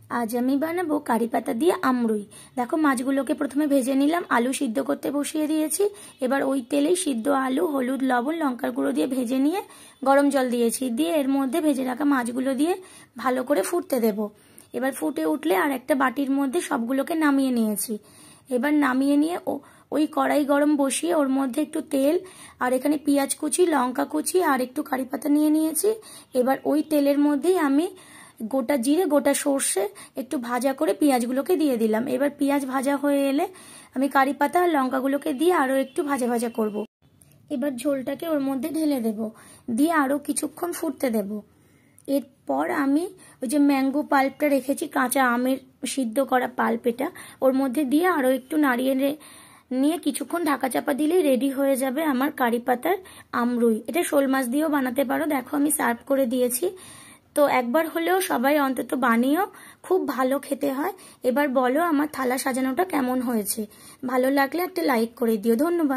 আজ আমি বানাবো কারি পাতা দিয়ে আমরুই। দেখো মাছগুলোকে প্রথমে ভেজে নিলাম, আলু সিদ্ধ করতে বসিয়ে দিয়েছি। এবার ওই তেলেই সিদ্ধ আলু, হলুদ, লবণ, লঙ্কার গুঁড়ো দিয়ে ভেজে নিয়ে গরম জল দিয়েছি, দিয়ে এর মধ্যে ভেজে রাখা মাছগুলো দিয়ে ভালো করে ফুটতে দেব। এবার ফুটে উঠলে আর একটা বাটির মধ্যে সবগুলোকে নামিয়ে নিয়েছি। এবার নামিয়ে নিয়ে ওই কড়াই গরম বসিয়ে ওর মধ্যে একটু তেল আর এখানে পেঁয়াজ কুচি, লঙ্কা কুচি আর একটু কারি পাতা নিয়ে নিয়েছি। এবার ওই তেলের মধ্যেই আমি গোটা জিরে, গোটা সর্ষে একটু ভাজা করে পেঁয়াজগুলোকে দিয়ে দিলাম। এবার পেঁয়াজ ভাজা হয়ে এলে আমি কারি পাতা আর লঙ্কাগুলোকে দিয়ে আরও একটু ভাজা ভাজা করব। এবার ঝোলটাকে ওর মধ্যে ঢেলে দেব, দিয়ে আরও কিছুক্ষণ ফুটতে দেব। এরপর আমি ওই যে ম্যাঙ্গো পাল্পটা রেখেছি, কাঁচা আমের সিদ্ধ করা পাল্প, এটা ওর মধ্যে দিয়ে আরও একটু নাড়িয়ে নিয়ে কিছুক্ষণ ঢাকা চাপা দিলেই রেডি হয়ে যাবে আমার কারি পাতার আমরুই। এটা শোল মাছ দিয়েও বানাতে পারো। দেখো আমি সার্ভ করে দিয়েছি। তো একবার হলেও সবাই অন্তত বানিও, খুব ভালো খেতে হয়। এবার বলো আমার থালা সাজানোটা কেমন হয়েছে। ভালো লাগলে একটা লাইক করে দিও। ধন্যবাদ।